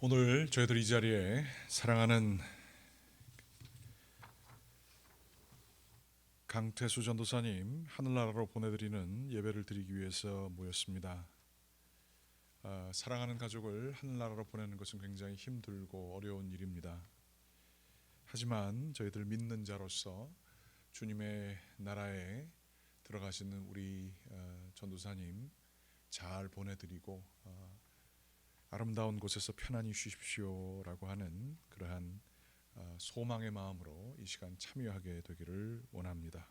오늘 저희들 이 자리에 사랑하는 강태수 전도사님 하늘나라로 보내드리는 예배를 드리기 위해서 모였습니다. 사랑하는 가족을 하늘나라로 보내는 것은 굉장히 힘들고 어려운 일입니다. 하지만 저희들 믿는 자로서 주님의 나라에 들어가시는 우리 전도사님 잘 보내드리고 아름다운 곳에서 편안히 쉬십시오라고 하는 그러한 소망의 마음으로 이 시간 참여하게 되기를 원합니다.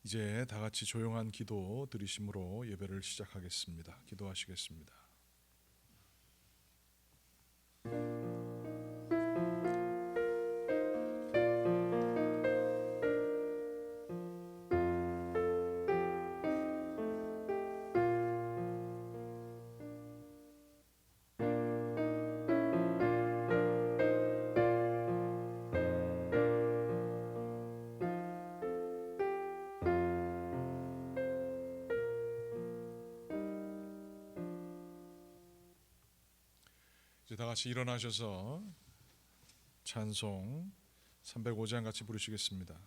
이제 다 같이 조용한 기도 드리심으로 예배를 시작하겠습니다. 기도하시겠습니다. 이제 다 같이 일어나셔서 찬송 305장 같이 부르시겠습니다.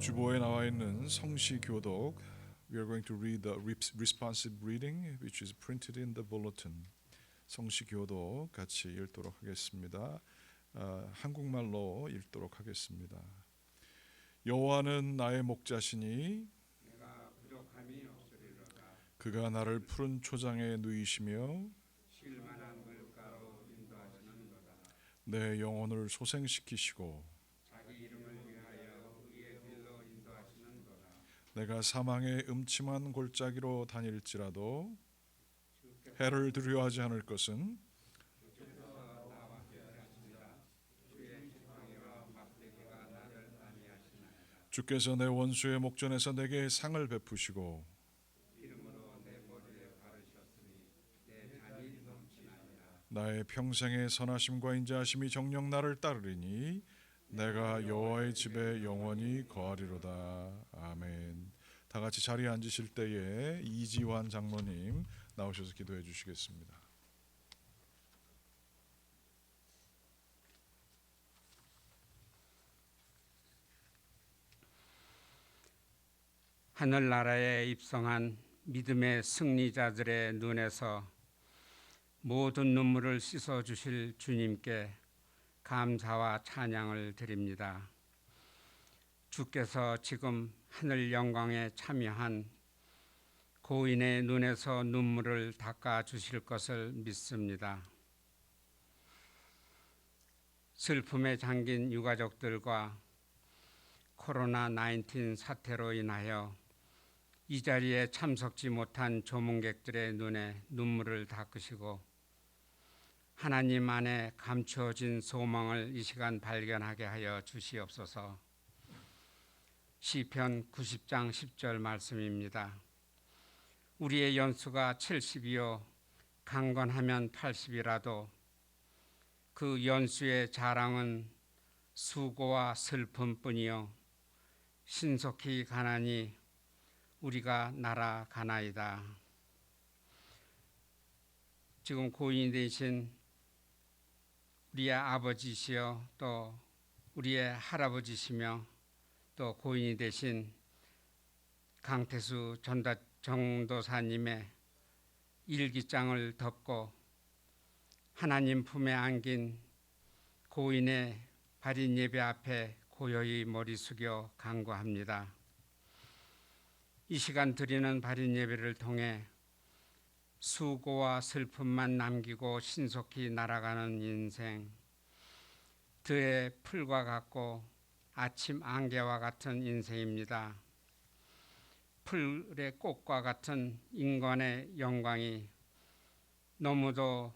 주보에 나와 있는 성시 교독 We are going to read the responsive reading which is printed in the bulletin. 성시 교독 같이 읽도록 하겠습니다. 한국말로 읽도록 하겠습니다. 여호와는 나의 목자시니 내가 부족함이 없으리로다. 그가 나를 푸른 초장에 누이시며 쉴 만한 물가로 인도하시는도다. 내 영혼을 소생시키시고 자기 이름을 위하여 의의 길로 인도하시는도다. 내가 사망의 음침한 골짜기로 다닐지라도 해를 두려워하지 않을 것은 주께서 나와 함께 하시니라. 주의 지팡이와 막대기가 나를 안위하시나이다. 주께서 내 원수의 목전에서 내게 상을 베푸시고 기름으로 내 머리에 바르셨으니 내 잔이 넘치나이다. 나의 평생의 선하심과 인자하심이 정녕 나를 따르리니 내가 여호와의 집에 영원히 거하리로다. 아멘. 다 같이 자리에 앉으실 때에 이지환 장로님 나오셔서 기도해 주시겠습니다. 하늘나라에 입성한 믿음의 승리자들의 눈에서 모든 눈물을 씻어주실 주님께 감사와 찬양을 드립니다. 주께서 지금 하늘 영광에 참여한 고인의 눈에서 눈물을 닦아주실 것을 믿습니다. 슬픔에 잠긴 유가족들과 코로나19 사태로 인하여 이 자리에 참석지 못한 조문객들의 눈에 눈물을 닦으시고 하나님 안에 감추어진 소망을 이 시간 발견하게 하여 주시옵소서. 시편 90장 10절 말씀입니다. 우리의 연수가 70이요 강건하면 80이라도 그 연수의 자랑은 수고와 슬픔뿐이요 신속히 가나니 우리가 날아가나이다. 지금 고인이 되신 우리의 아버지시여 또 우리의 할아버지시며 또 고인이 되신 강태수 정도사님의 일기장을 덮고 하나님 품에 안긴 고인의 발인 예배 앞에 고요히 머리 숙여 간구합니다. 이 시간 드리는 발인 예배를 통해 수고와 슬픔만 남기고 신속히 날아가는 인생, 들의 풀과 같고 아침 안개와 같은 인생입니다. 풀의 꽃과 같은 인간의 영광이 너무도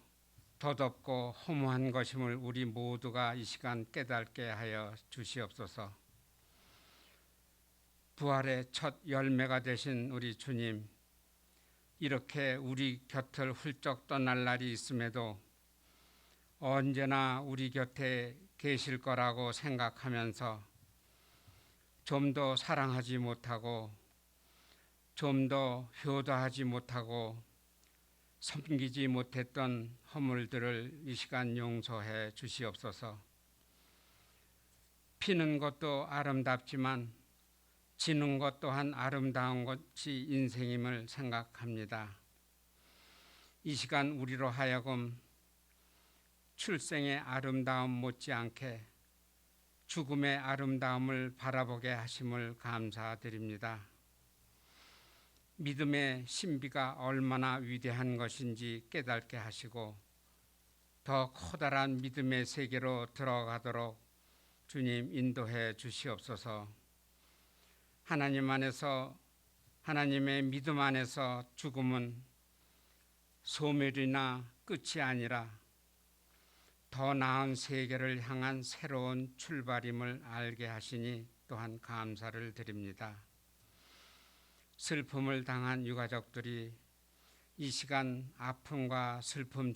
더덥고 허무한 것임을 우리 모두가 이 시간 깨닫게 하여 주시옵소서. 부활의 첫 열매가 되신 우리 주님, 이렇게 우리 곁을 훌쩍 떠날 날이 있음에도 언제나 우리 곁에 계실 거라고 생각하면서 좀 더 사랑하지 못하고 좀 더 효도하지 못하고 섬기지 못했던 허물들을 이 시간 용서해 주시옵소서. 피는 것도 아름답지만 지는 것 또한 아름다운 것이 인생임을 생각합니다. 이 시간 우리로 하여금 출생의 아름다움 못지않게 죽음의 아름다움을 바라보게 하심을 감사드립니다. 믿음의 신비가 얼마나 위대한 것인지 깨닫게 하시고 더 커다란 믿음의 세계로 들어가도록 주님 인도해 주시옵소서. 하나님 안에서, 하나님의 믿음 안에서 죽음은 소멸이나 끝이 아니라 더 나은 세계를 향한 새로운 출발임을 알게 하시니 또한 감사를 드립니다. 슬픔을 당한 유가족들이 이 시간 아픔과 슬픔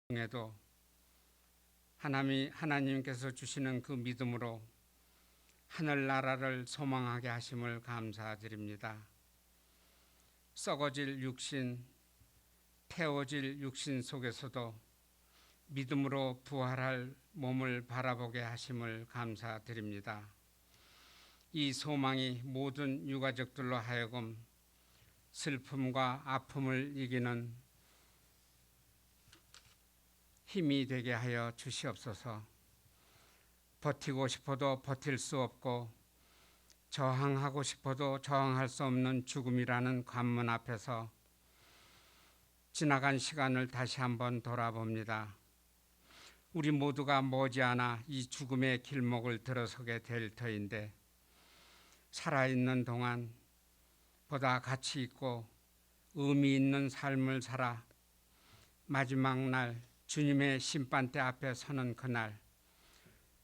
중에도 하나님께서 주시는 그 믿음으로 하늘나라를 소망하게 하심을 감사드립니다. 썩어질 육신, 태워질 육신 속에서도 믿음으로 부활할 몸을 바라보게 하심을 감사드립니다. 이 소망이 모든 유가족들로 하여금 슬픔과 아픔을 이기는 힘이 되게 하여 주시옵소서. 버티고 싶어도 버틸 수 없고 저항하고 싶어도 저항할 수 없는 죽음이라는 관문 앞에서 지나간 시간을 다시 한번 돌아봅니다. 우리 모두가 머지않아 이 죽음의 길목을 들어서게 될 터인데 살아있는 동안 보다 가치 있고 의미 있는 삶을 살아 마지막 날 주님의 심판대 앞에 서는 그날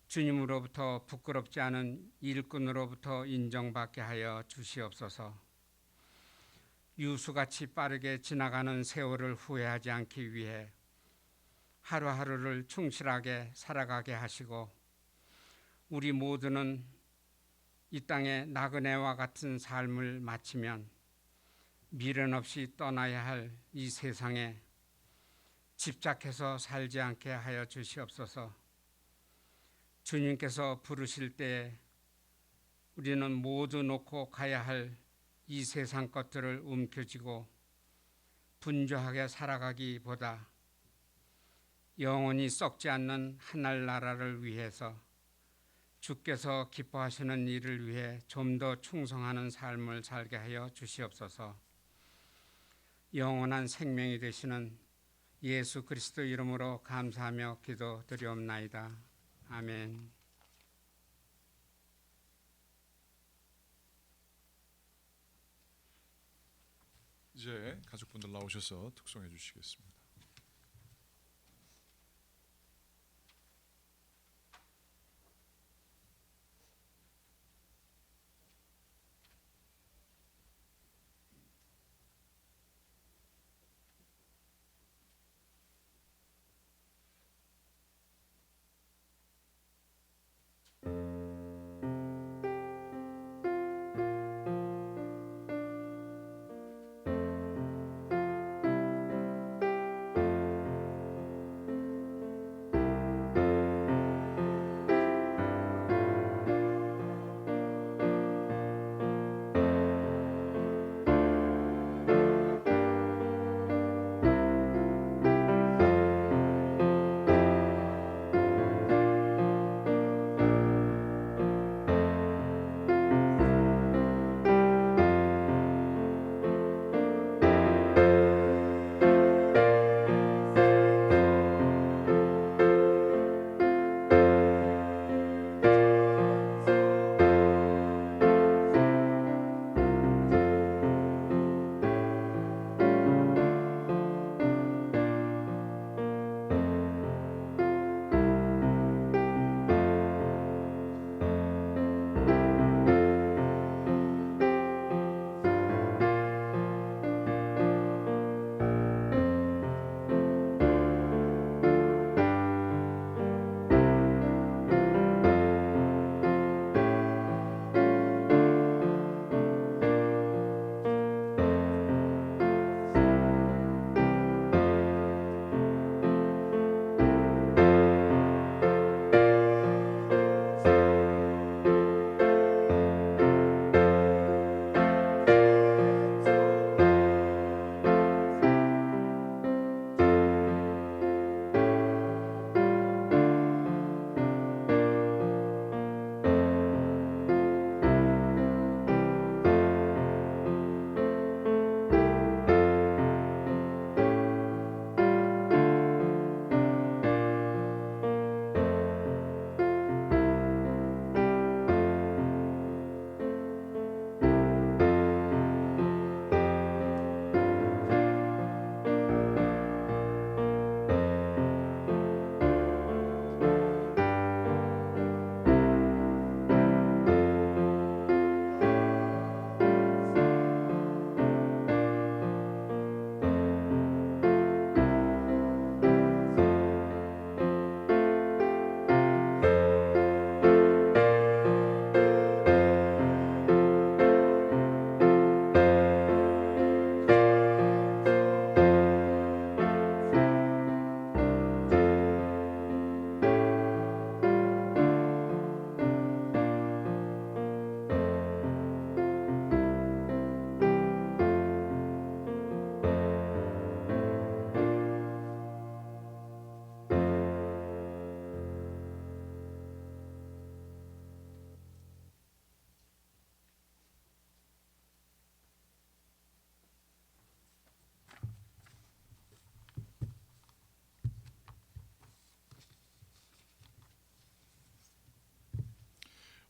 주님으로부터 부끄럽지 않은 일꾼으로부터 인정받게 하여 주시옵소서. 유수같이 빠르게 지나가는 세월을 후회하지 않기 위해 하루하루를 충실하게 살아가게 하시고 우리 모두는 이 땅의 나그네와 같은 삶을 마치면 미련 없이 떠나야 할 이 세상에 집착해서 살지 않게 하여 주시옵소서. 주님께서 부르실 때에 우리는 모두 놓고 가야 할 이 세상 것들을 움켜쥐고 분주하게 살아가기보다 영원히 썩지 않는 하늘나라를 위해서 주께서 기뻐하시는 일을 위해 좀 더 충성하는 삶을 살게 하여 주시옵소서. 영원한 생명이 되시는 예수 그리스도 이름으로 감사하며 기도드리옵나이다. 아멘. 이제 가족분들 나오셔서 특송해 주시겠습니다.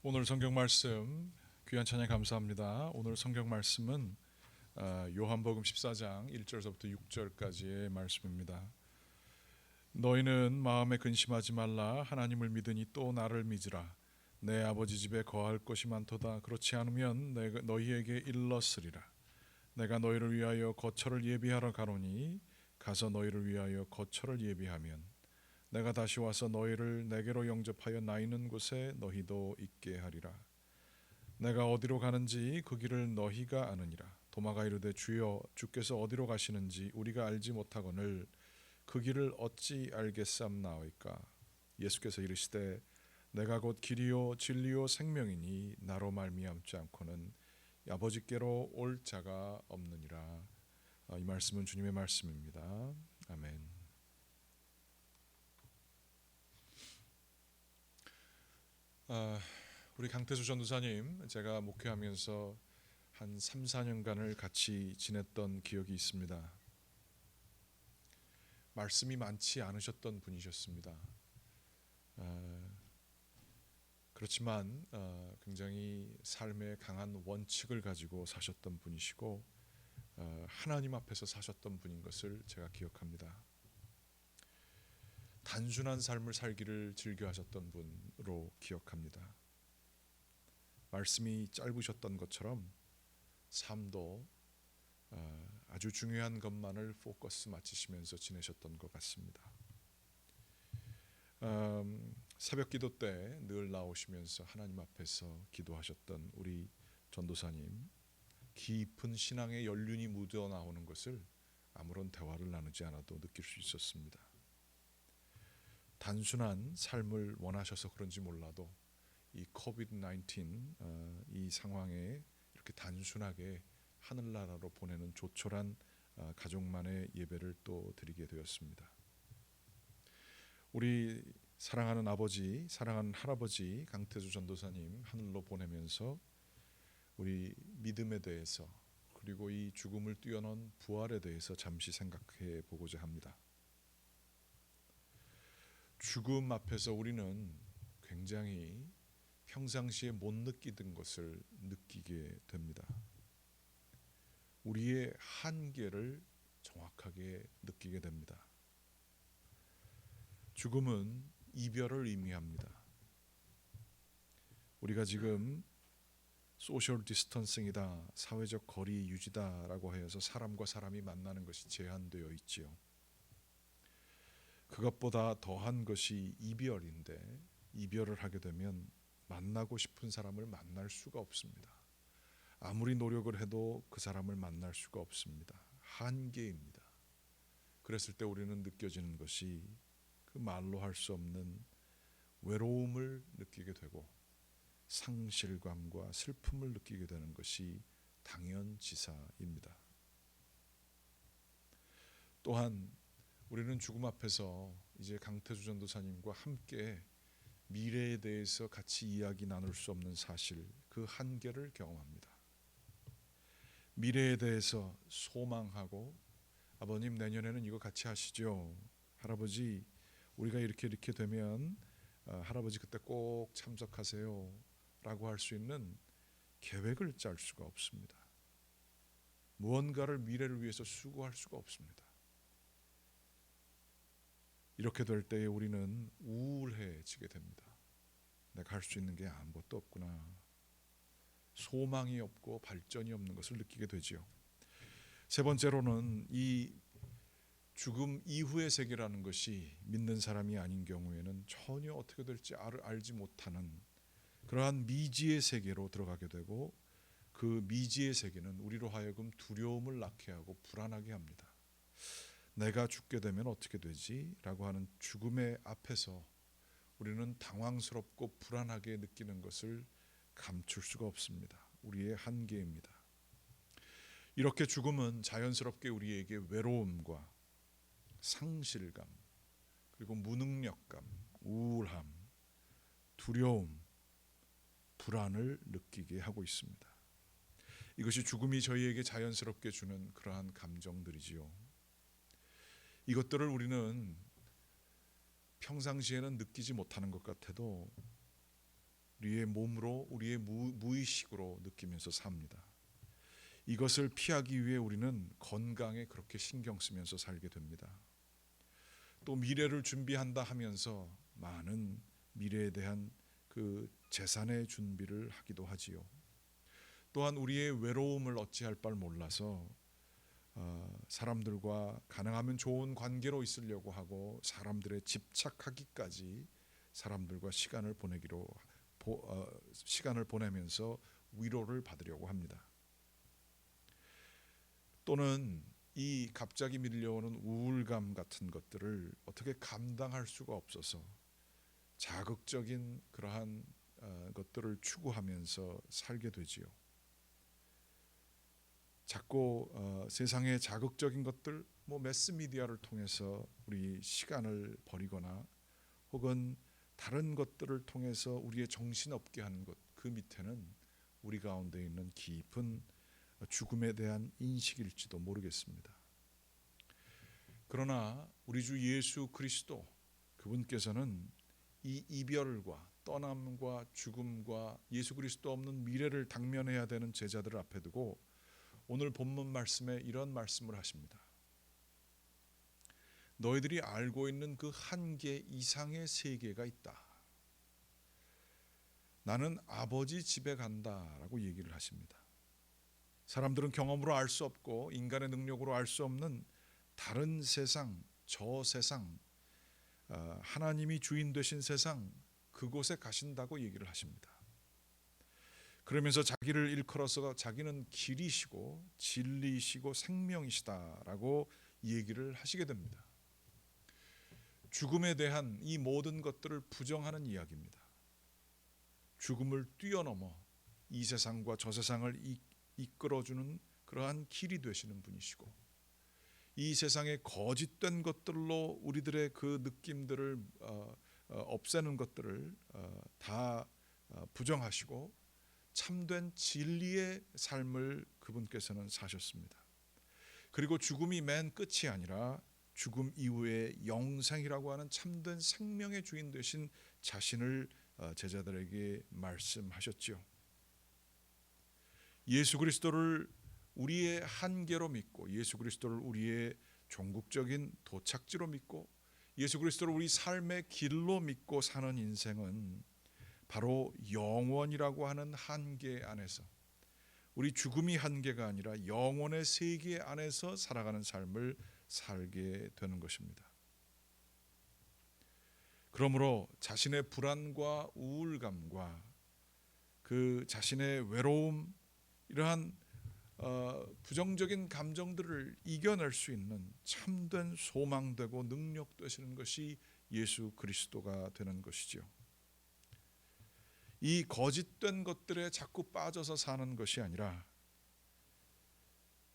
오늘 성경 말씀 귀한 찬양 감사합니다. 오늘 성경 말씀은 요한복음 14장 1절부터 6절까지의 말씀입니다. 너희는 마음에 근심하지 말라. 하나님을 믿으니 또 나를 믿으라. 내 아버지 집에 거할 것이 많도다. 그렇지 않으면 내가 너희에게 일렀으리라. 내가 너희를 위하여 거처를 예비하러 가노니 가서 너희를 위하여 거처를 예비하면 내가 다시 와서 너희를 내게로 영접하여 나 있는 곳에 너희도 있게 하리라. 내가 어디로 가는지 그 길을 너희가 아느니라. 도마가 이르되 주여 주께서 어디로 가시는지 우리가 알지 못하거늘 그 길을 어찌 알겠삼나이까. 예수께서 이르시되 내가 곧 길이요 진리요 생명이니 나로 말미암지 않고는 아버지께로 올 자가 없느니라. 이 말씀은 주님의 말씀입니다. 아멘. 우리 강태수 전도사님 제가 목회하면서 한 3, 4년간을 같이 지냈던 기억이 있습니다. 말씀이 많지 않으셨던 분이셨습니다. 그렇지만 굉장히 삶의 강한 원칙을 가지고 사셨던 분이시고 하나님 앞에서 사셨던 분인 것을 제가 기억합니다. 단순한 삶을 살기를 즐겨하셨던 분으로 기억합니다. 말씀이 짧으셨던 것처럼 삶도 아주 중요한 것만을 포커스 맞추시면서 지내셨던 것 같습니다. 새벽 기도 때 늘 나오시면서 하나님 앞에서 기도하셨던 우리 전도사님, 깊은 신앙의 연륜이 묻어 나오는 것을 아무런 대화를 나누지 않아도 느낄 수 있었습니다. 단순한 삶을 원하셔서 그런지 몰라도 이 코비드-19 이 상황에 이렇게 단순하게 하늘나라로 보내는 조촐한 가족만의 예배를 또 드리게 되었습니다. 우리 사랑하는 아버지, 사랑하는 할아버지 강태수 전도사님 하늘로 보내면서 우리 믿음에 대해서 그리고 이 죽음을 뛰어넘은 부활에 대해서 잠시 생각해 보고자 합니다. 죽음 앞에서 우리는 굉장히 평상시에 못 느끼던 것을 느끼게 됩니다. 우리의 한계를 정확하게 느끼게 됩니다. 죽음은 이별을 의미합니다. 우리가 지금 소셜 디스턴싱이다, 사회적 거리 유지다라고 해서 사람과 사람이 만나는 것이 제한되어 있지요. 그것보다 더한 것이 이별인데 이별을 하게 되면 만나고 싶은 사람을 만날 수가 없습니다. 아무리 노력을 해도 그 사람을 만날 수가 없습니다. 한계입니다. 그랬을 때 우리는 느껴지는 것이 그 말로 할 수 없는 외로움을 느끼게 되고 상실감과 슬픔을 느끼게 되는 것이 당연지사입니다. 또한 우리는 죽음 앞에서 이제 강태수 전도사님과 함께 미래에 대해서 같이 이야기 나눌 수 없는 사실, 그 한계를 경험합니다. 미래에 대해서 소망하고 아버님 내년에는 이거 같이 하시죠. 할아버지 우리가 이렇게 되면 할아버지 그때 꼭 참석하세요 라고 할 수 있는 계획을 짤 수가 없습니다. 무언가를 미래를 위해서 수고할 수가 없습니다. 이렇게 될 때에 우리는 우울해지게 됩니다. 내가 할 수 있는 게 아무것도 없구나. 소망이 없고 발전이 없는 것을 느끼게 되지요. 세 번째로는 이 죽음 이후의 세계라는 것이 믿는 사람이 아닌 경우에는 전혀 어떻게 될지 알지 못하는 그러한 미지의 세계로 들어가게 되고 그 미지의 세계는 우리로 하여금 두려움을 낳게 하고 불안하게 합니다. 내가 죽게 되면 어떻게 되지? 라고 하는 죽음의 앞에서 우리는 당황스럽고 불안하게 느끼는 것을 감출 수가 없습니다. 우리의 한계입니다. 이렇게 죽음은 자연스럽게 우리에게 외로움과 상실감, 그리고 무능력감, 우울함, 두려움, 불안을 느끼게 하고 있습니다. 이것이 죽음이 저희에게 자연스럽게 주는 그러한 감정들이지요. 이것들을 우리는 평상시에는 느끼지 못하는 것 같아도 우리의 몸으로, 우리의 무의식으로 느끼면서 삽니다. 이것을 피하기 위해 우리는 건강에 그렇게 신경 쓰면서 살게 됩니다. 또 미래를 준비한다 하면서 많은 미래에 대한 그 재산의 준비를 하기도 하지요. 또한 우리의 외로움을 어찌할 바를 몰라서 사람들과 가능하면 좋은 관계로 있으려고 하고 사람들의 집착하기까지 사람들과 시간을 보내면서 위로를 받으려고 합니다. 또는 이 갑자기 밀려오는 우울감 같은 것들을 어떻게 감당할 수가 없어서 자극적인 그러한 것들을 추구하면서 살게 되지요. 자꾸 세상의 자극적인 것들, 매스미디어를 통해서 우리 시간을 버리거나 혹은 다른 것들을 통해서 우리의 정신없게 하는 것, 그 밑에는 우리 가운데 있는 깊은 죽음에 대한 인식일지도 모르겠습니다. 그러나 우리 주 예수 그리스도, 그분께서는 이 이별과 떠남과 죽음과 예수 그리스도 없는 미래를 당면해야 되는 제자들을 앞에 두고 오늘 본문 말씀에 이런 말씀을 하십니다. 너희들이 알고 있는 그 한계 이상의 세계가 있다. 나는 아버지 집에 간다라고 얘기를 하십니다. 사람들은 경험으로 알 수 없고 인간의 능력으로 알 수 없는 다른 세상, 저 세상, 하나님이 주인 되신 세상, 그곳에 가신다고 얘기를 하십니다. 그러면서 자기를 일컬어서 자기는 길이시고 진리이시고 생명이시다라고 얘기를 하시게 됩니다. 죽음에 대한 이 모든 것들을 부정하는 이야기입니다. 죽음을 뛰어넘어 이 세상과 저 세상을 이끌어주는 그러한 길이 되시는 분이시고, 이 세상의 거짓된 것들로 우리들의 그 느낌들을 없애는 것들을 다 부정하시고 참된 진리의 삶을 그분께서는 사셨습니다. 그리고 죽음이 맨 끝이 아니라 죽음 이후의 영생이라고 하는 참된 생명의 주인 되신 자신을 제자들에게 말씀하셨지요. 예수 그리스도를 우리의 한계로 믿고 예수 그리스도를 우리의 종국적인 도착지로 믿고 예수 그리스도를 우리 삶의 길로 믿고 사는 인생은 바로 영원이라고 하는 한계 안에서, 우리 죽음이 한계가 아니라 영원의 세계 안에서 살아가는 삶을 살게 되는 것입니다. 그러므로 자신의 불안과 우울감과 그 자신의 외로움, 이러한 부정적인 감정들을 이겨낼 수 있는 참된 소망되고 능력 되시는 것이 예수 그리스도가 되는 것이죠. 이 거짓된 것들에 자꾸 빠져서 사는 것이 아니라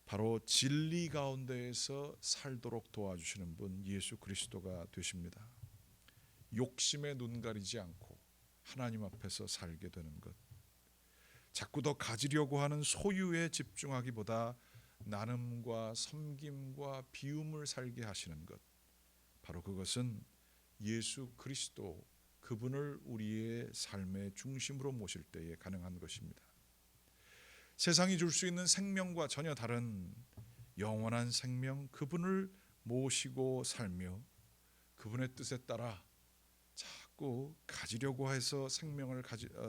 바로 진리 가운데에서 살도록 도와주시는 분 예수 그리스도가 되십니다. 욕심에 눈 가리지 않고 하나님 앞에서 살게 되는 것, 자꾸 더 가지려고 하는 소유에 집중하기보다 나눔과 섬김과 비움을 살게 하시는 것, 바로 그것은 예수 그리스도, 그분을 우리의 삶의 중심으로 모실 때에 가능한 것입니다. 세상이 줄 수 있는 생명과 전혀 다른 영원한 생명, 그분을 모시고 살며 그분의 뜻에 따라 자꾸 가지려고 해서 생명을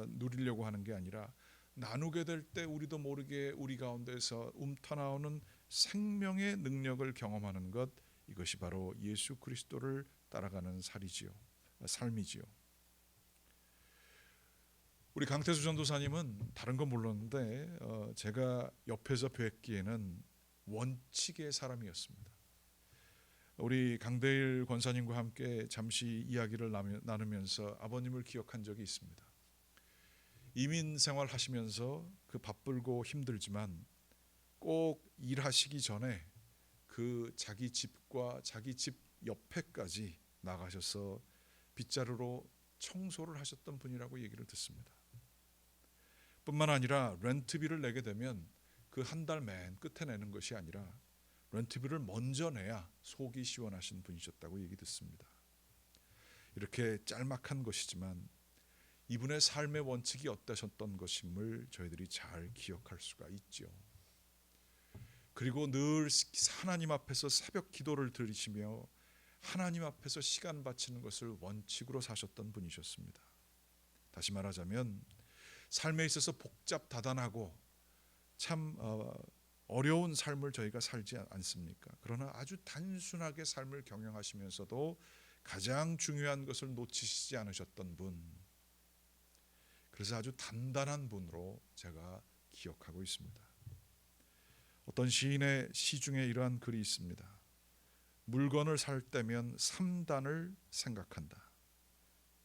누리려고 하는 게 아니라 나누게 될 때 우리도 모르게 우리 가운데서 움터나오는 생명의 능력을 경험하는 것, 이것이 바로 예수 그리스도를 따라가는 삶이지요. 우리 강태수 전도사님은 다른 건 몰랐는데 제가 옆에서 뵙기에는 원칙의 사람이었습니다. 우리 강대일 권사님과 함께 잠시 이야기를 나누면서 아버님을 기억한 적이 있습니다. 이민 생활 하시면서 그 바쁘고 힘들지만 꼭 일하시기 전에 그 자기 집과 자기 집 옆에까지 나가셔서 빗자루로 청소를 하셨던 분이라고 얘기를 듣습니다. 뿐만 아니라 렌트비를 내게 되면 그 한 달 맨 끝에 내는 것이 아니라 렌트비를 먼저 내야 속이 시원하신 분이셨다고 얘기 듣습니다. 이렇게 짤막한 것이지만 이분의 삶의 원칙이 어떠셨던 것임을 저희들이 잘 기억할 수가 있죠. 그리고 늘 하나님 앞에서 새벽 기도를 드리시며 하나님 앞에서 시간 바치는 것을 원칙으로 사셨던 분이셨습니다. 다시 말하자면 삶에 있어서 복잡 다단하고 참 어려운 삶을 저희가 살지 않습니까? 그러나 아주 단순하게 삶을 경영하시면서도 가장 중요한 것을 놓치시지 않으셨던 분, 그래서 아주 단단한 분으로 제가 기억하고 있습니다. 어떤 시인의 시 중에 이러한 글이 있습니다. 물건을 살 때면 3단을 생각한다.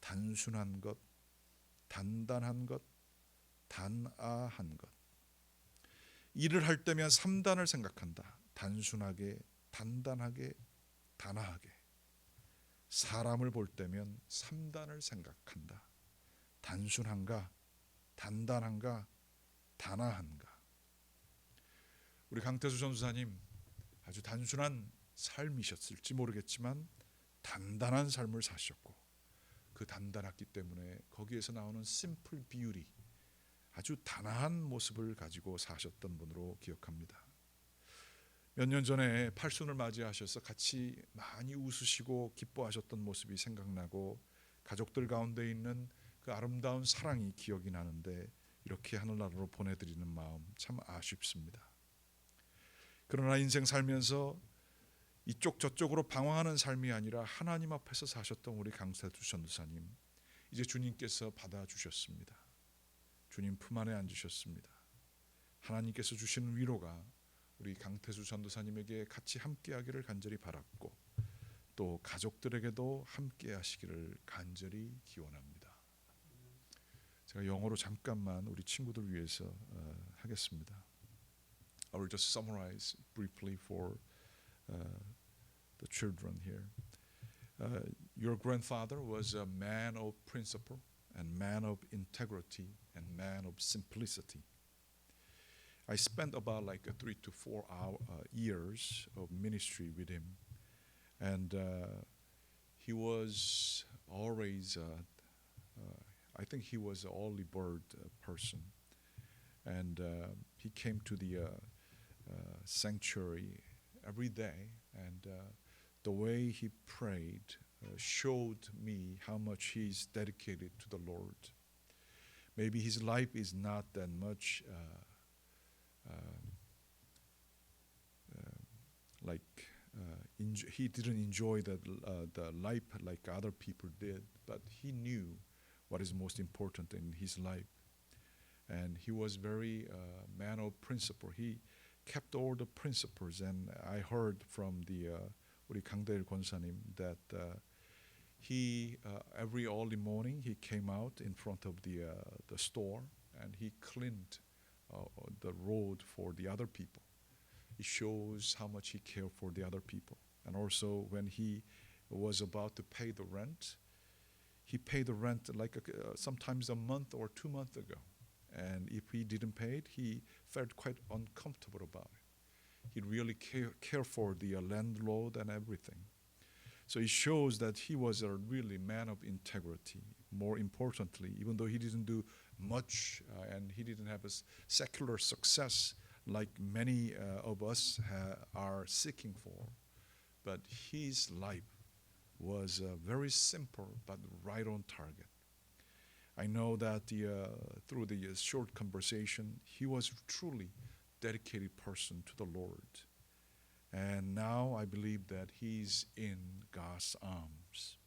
단순한 것, 단단한 것, 단아한 것. 일을 할 때면 3단을 생각한다. 단순하게, 단단하게, 단아하게. 사람을 볼 때면 3단을 생각한다. 단순한가, 단단한가, 단아한가. 우리 강태수 전도사님 아주 단순한 삶이셨을지 모르겠지만 단단한 삶을 사셨고, 그 단단했기 때문에 거기에서 나오는 심플 비유리, 아주 단아한 모습을 가지고 사셨던 분으로 기억합니다. 몇 년 전에 팔순을 맞이하셔서 같이 많이 웃으시고 기뻐하셨던 모습이 생각나고, 가족들 가운데 있는 그 아름다운 사랑이 기억이 나는데, 이렇게 하늘나라로 보내드리는 마음 참 아쉽습니다. 그러나 인생 살면서 이쪽 저쪽으로 방황하는 삶이 아니라 하나님 앞에서 사셨던 우리 강태수 전도사님, 이제 주님께서 받아주셨습니다. 주님 품 안에 앉으셨습니다. 하나님께서 주시는 위로가 우리 강태수 전도사님에게 같이 함께하기를 간절히 바랐고, 또 가족들에게도 함께하시기를 간절히 기원합니다. 제가 영어로 잠깐만 우리 친구들 위해서 하겠습니다. I will just summarize briefly for the children here. Your grandfather was a man of principle and man of integrity and man of simplicity. I spent about like 3 to 4 years of ministry with him, and he was always, I think he was an early bird person, and he came to the sanctuary every day, and the way he prayed showed me how much he's dedicated to the Lord. Maybe his life is not that much he didn't enjoy the life like other people did, but he knew what is most important in his life, and he was very man of principle. He kept all the principles, and I heard from the 우리 강대일 권사님 that he every early morning he came out in front of the store and he cleaned the road for the other people. It shows how much he cared for the other people. And also when he was about to pay the rent, he paid the rent like sometimes a month or 2 months ago. And if he didn't pay it, he felt quite uncomfortable about it. He really cared for the landlord and everything. So it shows that he was a really man of integrity. More importantly, even though he didn't do much and he didn't have a secular success like many of us are seeking for, but his life was very simple but right on target. I know that through the short conversation, he was truly dedicated person to the Lord. And now I believe that he's in God's arms.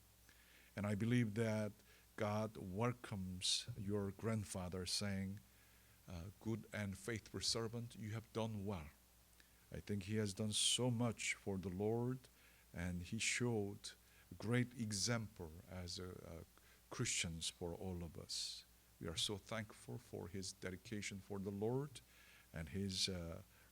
And I believe that God welcomes your grandfather saying, good and faithful servant, you have done well. I think he has done so much for the Lord, and he showed a great example as Christians for all of us. We are so thankful for his dedication for the Lord and his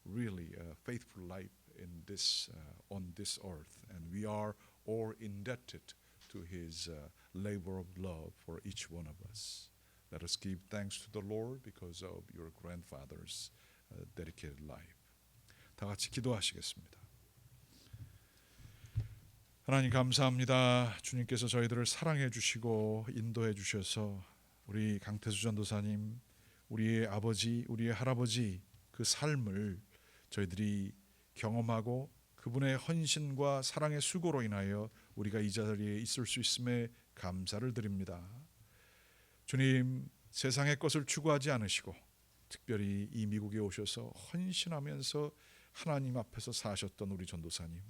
really faithful life in this on this earth, and we are all indebted to his labor of love for each one of us. Let us give thanks to the Lord because of your grandfather's dedicated life. 다 같이 기도하시겠습니다. 하나님 감사합니다. 주님께서 저희들을 사랑해 주시고 인도해 주셔서 우리 강태수 전도사님, 우리의 아버지, 우리의 할아버지 그 삶을 저희들이 경험하고 그분의 헌신과 사랑의 수고로 인하여 우리가 이 자리에 있을 수 있음에 감사를 드립니다. 주님, 세상의 것을 추구하지 않으시고 특별히 이 미국에 오셔서 헌신하면서 하나님 앞에서 사셨던 우리 전도사님,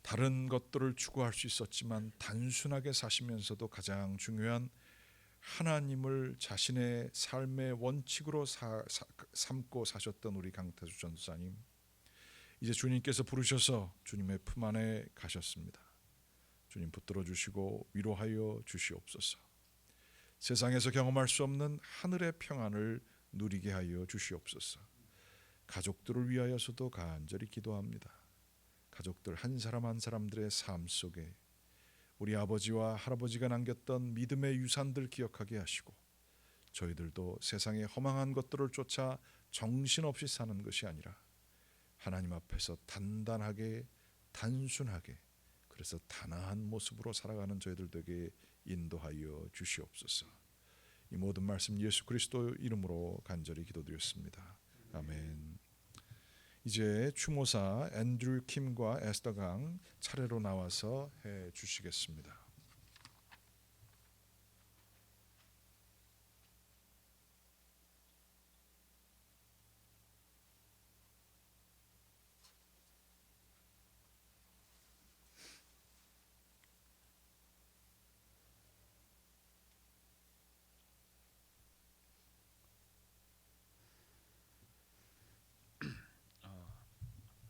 다른 것들을 추구할 수 있었지만 단순하게 사시면서도 가장 중요한 하나님을 자신의 삶의 원칙으로 삼고 사셨던 우리 강태수 전도사님, 이제 주님께서 부르셔서 주님의 품 안에 가셨습니다. 주님 붙들어 주시고 위로하여 주시옵소서. 세상에서 경험할 수 없는 하늘의 평안을 누리게 하여 주시옵소서. 가족들을 위하여서도 간절히 기도합니다. 가족들 한 사람 한 사람들의 삶 속에 우리 아버지와 할아버지가 남겼던 믿음의 유산들 기억하게 하시고, 저희들도 세상의 허망한 것들을 쫓아 정신없이 사는 것이 아니라 하나님 앞에서 단단하게, 단순하게, 그래서 단아한 모습으로 살아가는 저희들 되게 인도하여 주시옵소서. 이 모든 말씀 예수 그리스도 이름으로 간절히 기도드렸습니다. 아멘. 이제 추모사 앤드류 킴과 에스더 강 차례로 나와서 해 주시겠습니다.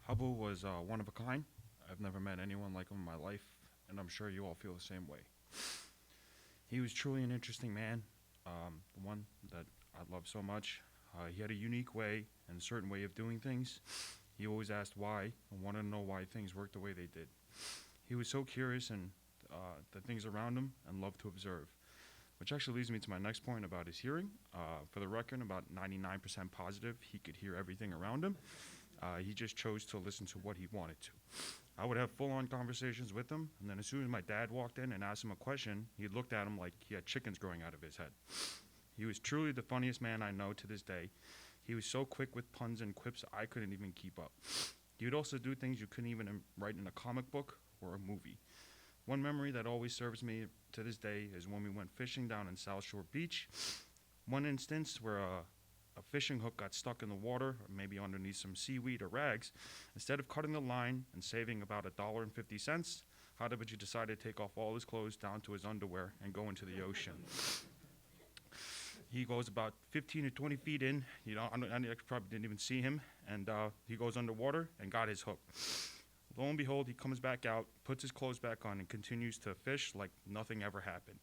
Habu was one of a kind. I've never met anyone like him in my life, and I'm sure you all feel the same way. He was truly an interesting man, the one that I love so much. He had a unique way and a certain way of doing things. He always asked why and wanted to know why things worked the way they did. He was so curious and the things around him and loved to observe. Which actually leads me to my next point about his hearing. For the record, about 99% positive he could hear everything around him. He just chose to listen to what he wanted to. I would have full-on conversations with him, and then as soon as my dad walked in and asked him a question, he looked at him like he had chickens growing out of his head. He was truly the funniest man I know to this day. He was so quick with puns and quips I couldn't even keep up. He would also do things you couldn't even write in a comic book or a movie. One memory that always serves me to this day is when we went fishing down in South Shore Beach. One instance where a fishing hook got stuck in the water, or maybe underneath some seaweed or rags. Instead of cutting the line and saving about $1.50, Hadabaji decided to take off all his clothes down to his underwear and go into the ocean. He goes about 15 to 20 feet in. I probably didn't even see him, and he goes underwater and got his hook. Lo and behold, he comes back out, puts his clothes back on, and continues to fish like nothing ever happened.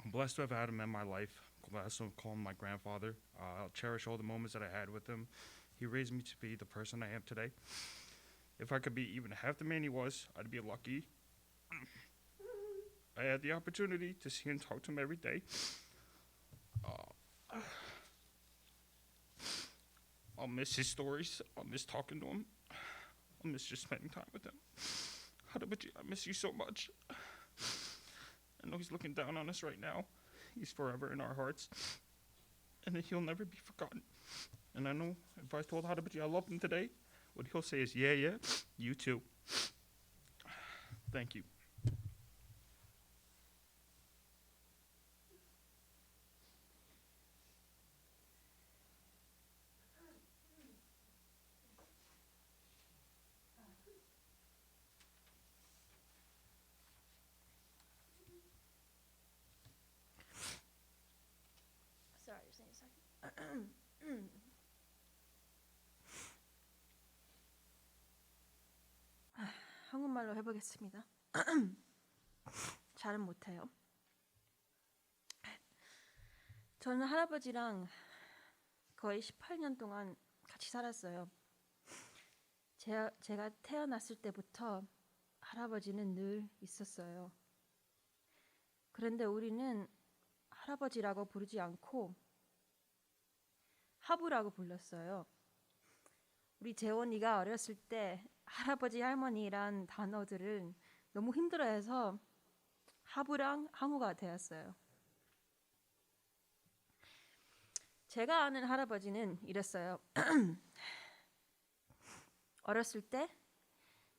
I'm blessed to have had him in my life. I'm blessed to call him my grandfather. I'll cherish all the moments that I had with him. He raised me to be the person I am today. If I could be even half the man he was, I'd be lucky. I had the opportunity to see and talk to him every day. I'll miss his stories. I'll miss talking to him. I'll miss just spending time with him. Hadabaji, I miss you so much. I know he's looking down on us right now. He's forever in our hearts. And he'll never be forgotten. And I know if I told Hadabaji I love him today, what he'll say is, yeah, you too. Thank you. Sorry, just need a second. 한국말로 해보겠습니다. 잘은 못해요. 저는 할아버지랑 거의 18년 동안 같이 살았어요. 제가 태어났을 때부터 할아버지는 늘 있었어요. 그런데 우리는 할아버지라고 부르지 않고 하부라고 불렀어요. 우리 재원이가 어렸을 때 할아버지 할머니란 단어들을 너무 힘들어해서 하부랑 하무가 되었어요. 제가 아는 할아버지는 이랬어요. 어렸을 때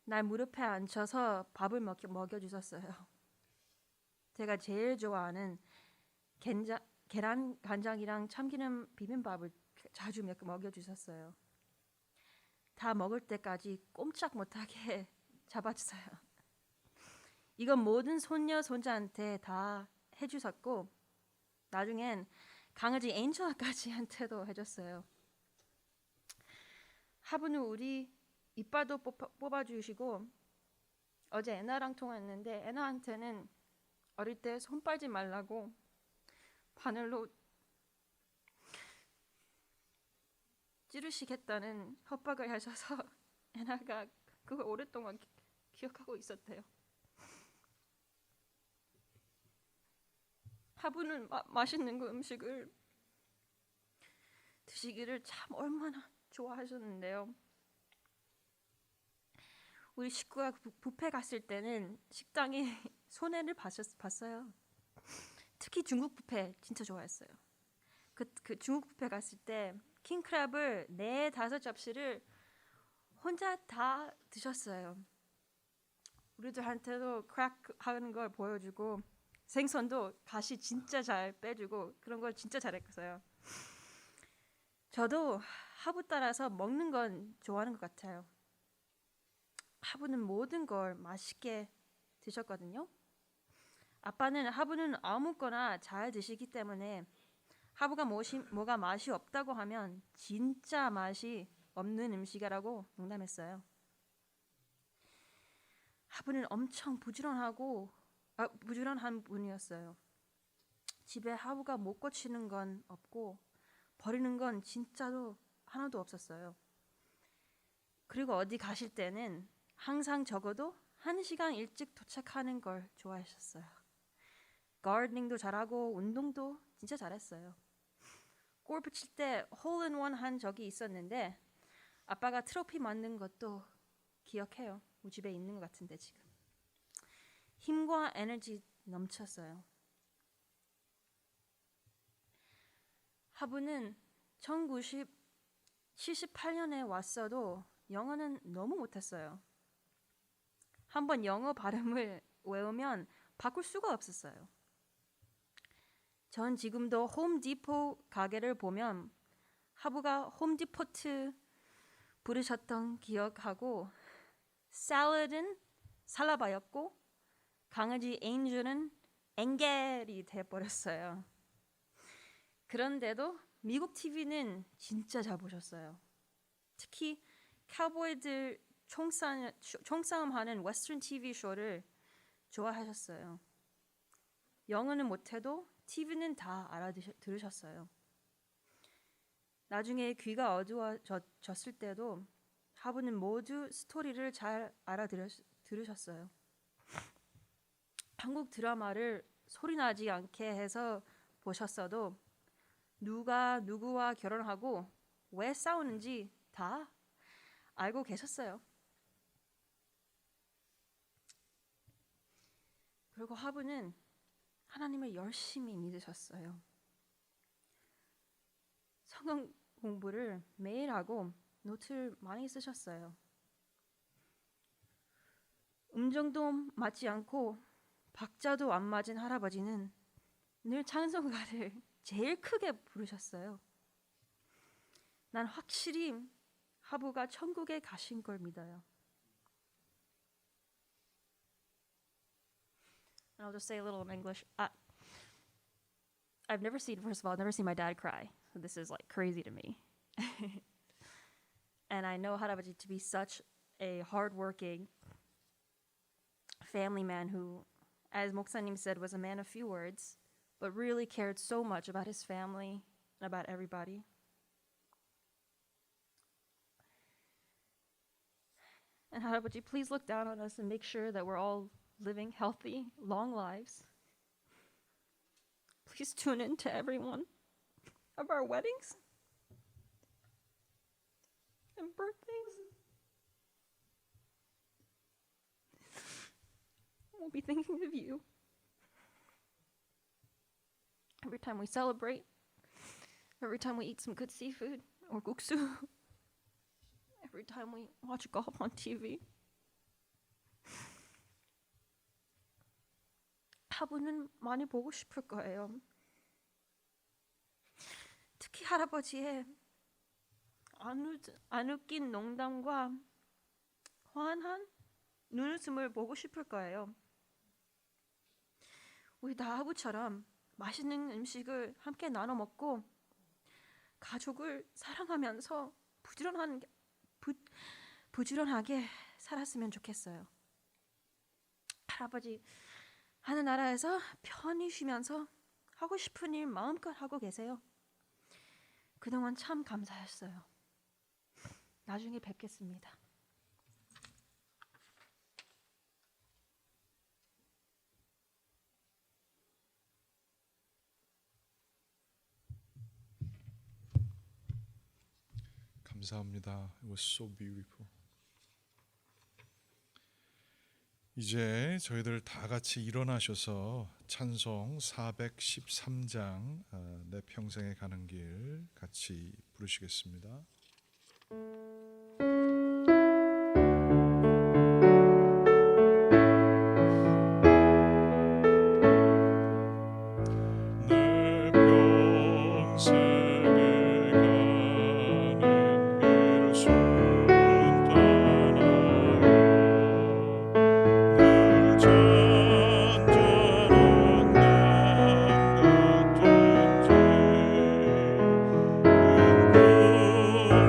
날 무릎에 앉혀서 밥을 먹여주셨어요. 제가 제일 좋아하는 계란 간장이랑 참기름 비빔밥을 자주 먹여주셨어요. 다 먹을 때까지 꼼짝 못하게 잡아주세요. 이건 모든 손녀 손자한테 다 해주셨고 나중엔 강아지 엔젤까지한테도 해줬어요. 하부는 우리 이빨도 뽑아주시고 어제 애나랑 통화했는데 애나한테는 어릴 때 손 빨지 말라고 바늘로 찌르시겠다는 협박을 하셔서 애나가 그걸 오랫동안 기억하고 있었대요. 하부는 맛있는 그 음식을 드시기를 참 얼마나 좋아하셨는데요. 우리 식구가 뷔페 갔을 때는 식당에 손해를 봤어요. 특히 중국 뷔페 진짜 좋아했어요. 그 중국 뷔페 갔을 때 킹크랩을 4-5접시를 혼자 다 드셨어요. 우리들한테도 크랙 하는 걸 보여주고 생선도 가시 진짜 잘 빼주고 그런 걸 진짜 잘했어요. 저도 하부 따라서 먹는 건 좋아하는 것 같아요. 하부는 모든 걸 맛있게 드셨거든요. 아빠는 하부는 아무거나 잘 드시기 때문에 하부가 뭐가 맛이 없다고 하면 진짜 맛이 없는 음식이라고 농담했어요. 하부는 엄청 부지런한 분이었어요. 집에 하부가 못 고치는 건 없고 버리는 건 진짜로 하나도 없었어요. 그리고 어디 가실 때는 항상 적어도 1시간 일찍 도착하는 걸 좋아하셨어요. 가르닝도 잘하고 운동도 진짜 잘했어요. 골프 칠 때 홀인원 한 적이 있었는데 아빠가 트로피 만든 것도 기억해요. 우리 집에 있는 것 같은데 지금. 힘과 에너지 넘쳤어요. 하부는 1978년에 왔어도 영어는 너무 못했어요. 한번 영어 발음을 외우면 바꿀 수가 없었어요. 전 지금도 홈디포 가게를 보면 하부가 홈디포트 부르셨던 기억하고 샐러드는 살라바였고 강아지 엔젤은 엥겔이 돼버렸어요. 그런데도 미국 TV는 진짜 잘 보셨어요. 특히 카우보이들 총싸움하는 웨스턴 TV 쇼를 좋아하셨어요. 영어는 못해도 TV는 다 알아들으셨어요. 나중에 귀가 어두워졌을 때도 하부는 모두 스토리를 잘 알아들으셨어요. 한국 드라마를 소리나지 않게 해서 보셨어도 누가 누구와 결혼하고 왜 싸우는지 다 알고 계셨어요. 그리고 하부는 하나님을 열심히 믿으셨어요. 성경 공부를 매일 하고 노트를 많이 쓰셨어요. 음정도 맞지 않고 박자도 안 맞은 할아버지는 늘 찬송가를 제일 크게 부르셨어요. 난 확실히 하부가 천국에 가신 걸 믿어요. And I'll just say a little in English. I've never seen, first of all, I've never seen my dad cry. So this is like crazy to me. And I know 할아버지 to be such a hardworking family man who, as 목사님 said, was a man of few words, but really cared so much about his family and about everybody. And 할아버지, please look down on us and make sure that we're all living healthy, long lives. Please tune in to every one of our weddings and birthdays. We'll be thinking of you every time we celebrate, every time we eat some good seafood or guksu, every time we watch golf on TV. 하부는 많이 보고 싶을 거예요. 특히 할아버지의 안 웃긴 농담과 환한 눈웃음을 보고 싶을 거예요. 우리 나하부처럼 맛있는 음식을 함께 나눠 먹고 가족을 사랑하면서 부지런하게 살았으면 좋겠어요. 할아버지 하늘나라에서 편히 쉬면서 하고 싶은 일 마음껏 하고 계세요. 그동안 참 감사했어요. 나중에 뵙겠습니다. 감사합니다. It was so beautiful. 이제 저희들 다 같이 일어나셔서 찬송 413장 내 평생에 가는 길 같이 부르시겠습니다. 내 평생에 가는 길 순탄하여 늘 잔잔한 강 같은지 큰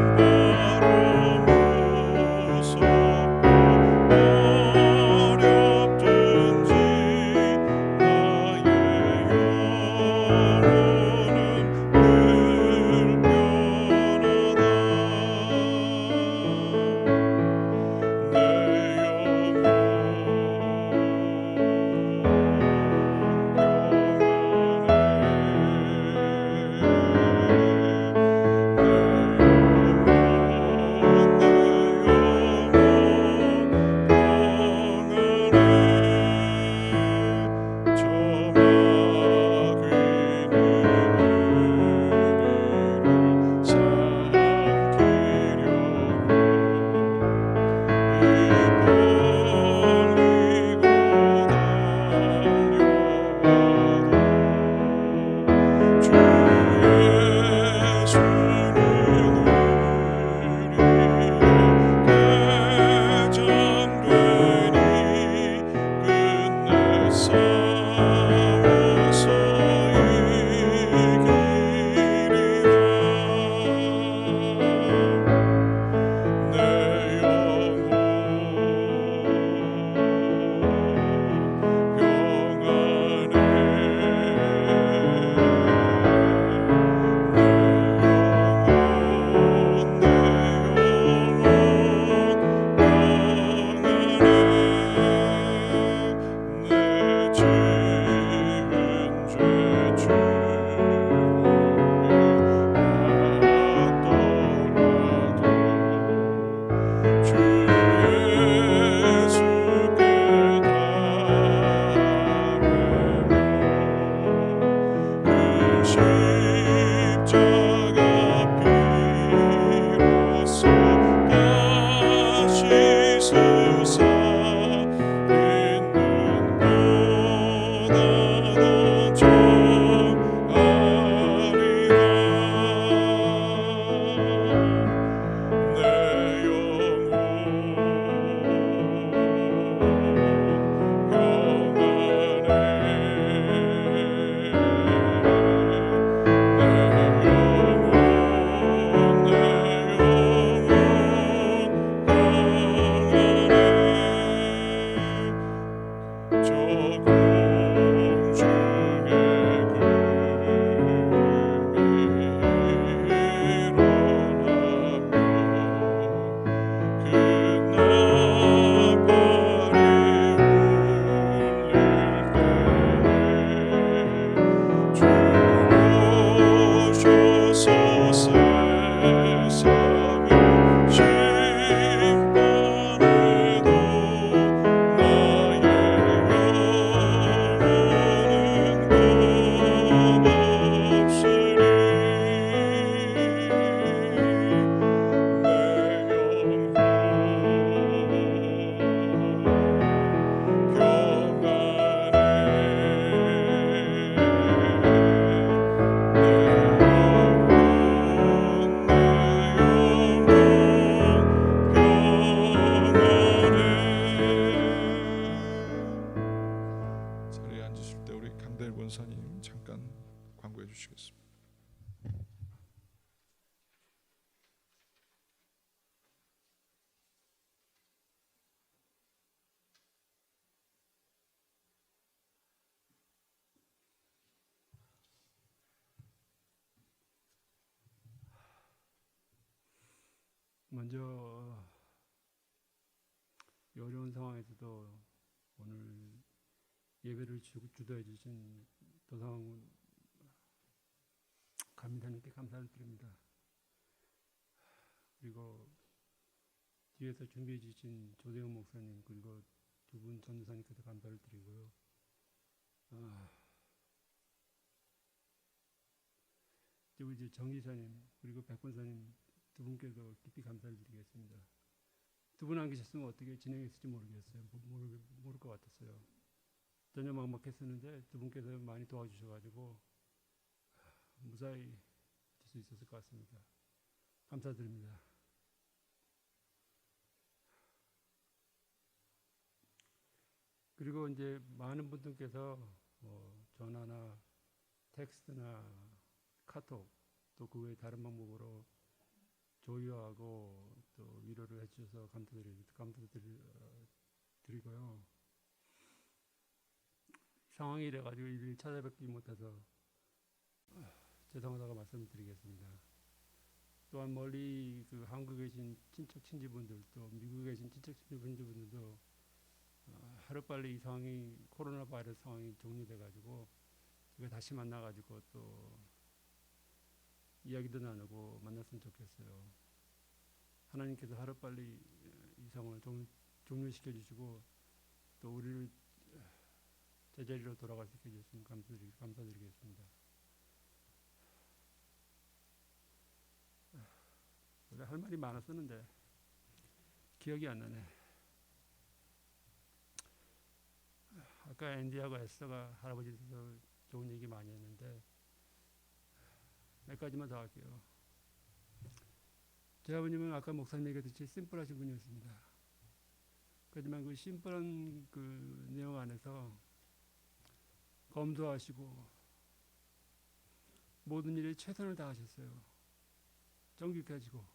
먼저 이 어려운 상황에서도 오늘 예배를 주도해 주신 도상 감사님께 감사를 드립니다. 그리고 뒤에서 준비해 주신 조대훈 목사님 그리고 두 분 전도사님께도 감사를 드리고요. 그리고 이제 정기사님 그리고 백권사님 두 분께도 깊이 감사를 드리겠습니다. 두 분 안 계셨으면 어떻게 진행했을지 모르겠어요. 모를 것 같았어요. 전혀 막막했었는데 두 분께서 많이 도와주셔가지고 무사히 될 수 있었을 것 같습니다. 감사드립니다. 그리고 이제 많은 분들께서 전화나 텍스트나 카톡 또 그 외 다른 방법으로 조율하고 또 위로를 해주셔서 감사드리고요. 상황이 이래가지고 일일이 찾아뵙지 못해서 죄송하다고 말씀을 드리겠습니다. 또한 멀리 그 한국에 계신 친척 친지분들 또 미국에 계신 친척 친지분들도 하루빨리 이 상황이 코로나 바이러스 상황이 종료돼가지고 우리가 다시 만나가지고 또 이야기도 나누고 만났으면 좋겠어요. 하나님께서 하루빨리 이 상황을 종료시켜 주시고 또 우리를 제자리로 돌아갈 수 있게 해주시면 감사드리겠습니다. 원래 할 말이 많았었는데 기억이 안 나네. 아까 앤디하고 에스더가 할아버지도 좋은 얘기 많이 했는데 몇 가지만 더 할게요. 제 아버님은 아까 목사님 얘기했듯이 심플하신 분이었습니다. 하지만 그 심플한 그 내용 안에서 검소하시고 모든 일에 최선을 다하셨어요. 정직하시고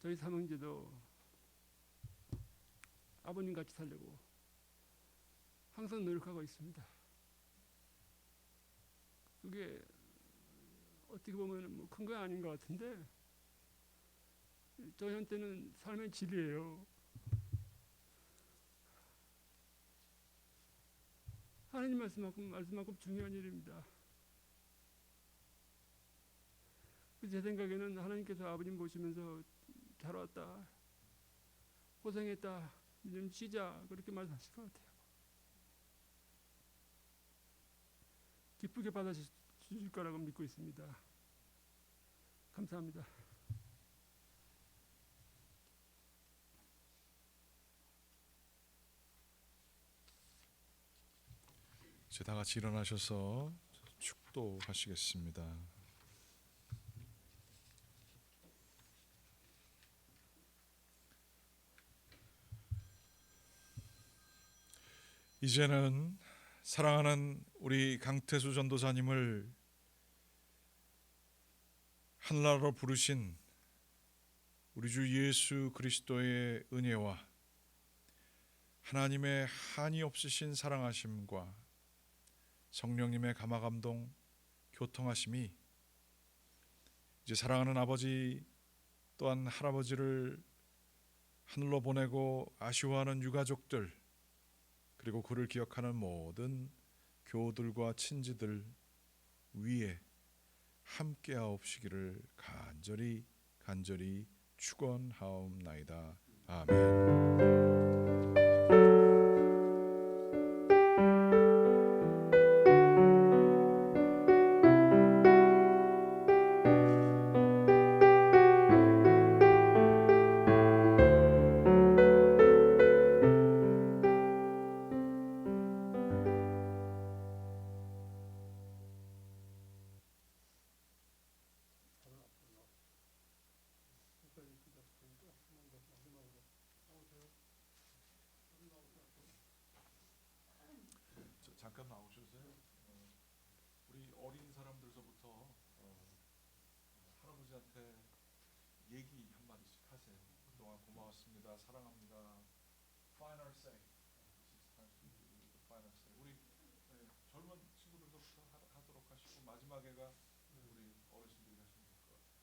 저희 삼형제도 아버님 같이 살려고 항상 노력하고 있습니다. 그게 어떻게 보면 뭐 큰 거 아닌 것 같은데 저한테는 삶의 질이에요. 하나님 말씀만큼 중요한 일입니다. 제 생각에는 하나님께서 아버님 보시면서 잘 왔다, 고생했다, 좀 쉬자 그렇게 말씀하실 것 같아요. 기쁘게 받아주실 거라고 믿고 있습니다. 감사합니다. 이제 다 같이 일어나셔서 축도하시겠습니다. 이제는 사랑하는 우리 강태수 전도사님을 하늘나라로 부르신 우리 주 예수 그리스도의 은혜와 하나님의 한이 없으신 사랑하심과 성령님의 감화감동 교통하심이 이제 사랑하는 아버지 또한 할아버지를 하늘로 보내고 아쉬워하는 유가족들 그리고 그를 기억하는 모든 교우들과 친지들 위에 함께하옵시기를 간절히 축원하옵나이다. 아멘. 잠깐 나오셔서요. 우리 어린 사람들서부터 할아버지한테 얘기 한 마디씩 하세요. 그동안 고마웠습니다. 사랑합니다. Final say. Final say. 우리 젊은 친구들서부터 하도록 하시고 마지막에가 우리 어르신들이 하시면 될 것 같아요.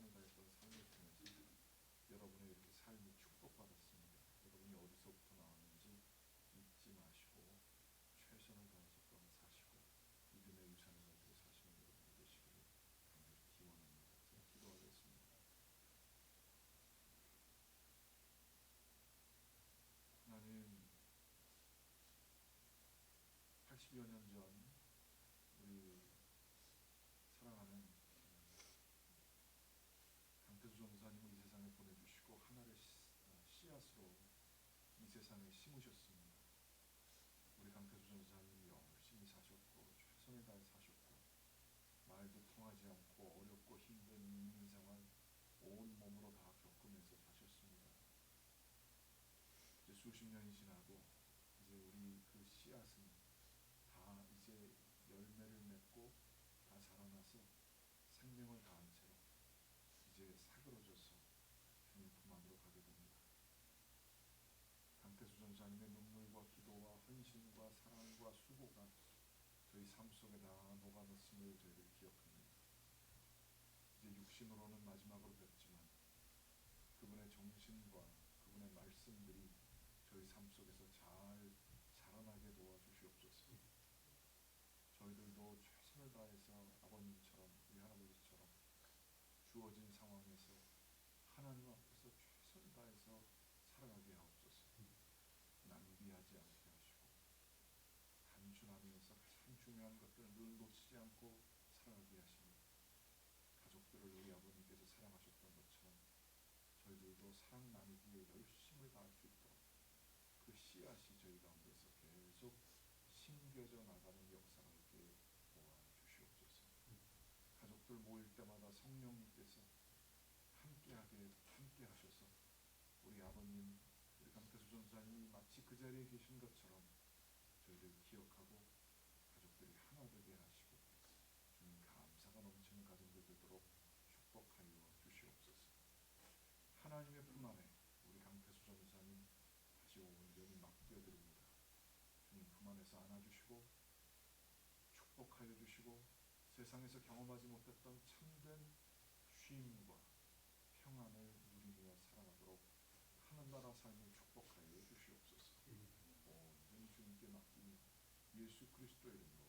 최선을 다했던 삶을 통해서 여러분의 이렇게 삶이 축복받았습니다. 여러분이 어디서부터 나왔는지 잊지 마시고 최선을 다해서 또한 사시고 믿음의 유산을 가지고 사시는 여러분이 되시기를 간절히 기원합니다. 제가 기도하겠습니다. 하나님, 80여 년 전 우리 사랑하는 강태수 전사님을 이 세상에 보내주시고 하나를 씨앗으로 이 세상에 심으셨습니다. 우리 강태수 전사님이 열심히 사셨고 최선을 다해 사셨고 말도 통하지 않고 어렵고 힘든 이민 생활 온 몸으로 다 겪으면서 사셨습니다. 이제 수십 년이 지나고 이제 우리 그 씨앗은 다 이제 열매를 맺고 다 자라나서 생명을 다한 채로 이제 사그러져서 주님 품 안으로 가게 됩니다. 강태수 전사님의 눈물과 기도와 헌신과 사랑과 수고가 저희 삶 속에 다 녹아넣었음을 저희들이 기억합니다. 이제 육신으로는 마지막으로 뵙지만 그분의 정신과 그분의 말씀들이 저희 삶 속에서 잘 자라나게 도와주시옵소서. 저희들도 최선을 다해서 아버님처럼 우리 할아버지처럼 주어진 상황에서 하나님 앞에서 최선을 다해서 살아가게 하옵소서. 낭비하지 않게 하시고 단순하면서 가장 중요한 것들을 늘 놓치지 않고 살아가게 하시니 가족들을 우리 아버님께서 사랑하셨던 것처럼 저희들도 사랑 나누기에 열심을 다할 수 있도록 그 씨앗이 저희 가운데서 계속 심겨져 나가는 역사가 있게 도와주시옵소서. 가족들 모일 때마다 성령님께서 함께 하셔서 우리 아버님, 우리 강태수 전사님이 마치 그 자리에 계신 것처럼 저희들 기억하고 가족들이 하나 되게 하시고 주님 감사가 넘치는 가정들 되도록 축복하여 주시옵소서. 하나님의 품 안에 우리 강태수 전사님 다시 온전히 맡겨드립니다. 주님 품 안에서 안아주시고 축복하여 주시고 세상에서 경험하지 못했던 참된 쉼과 평안을 누리며 살아가도록 하늘나라 삶을 축복하여 주시옵소서. 온전히 주님께 맡기니 예수 그리스도의 이름으로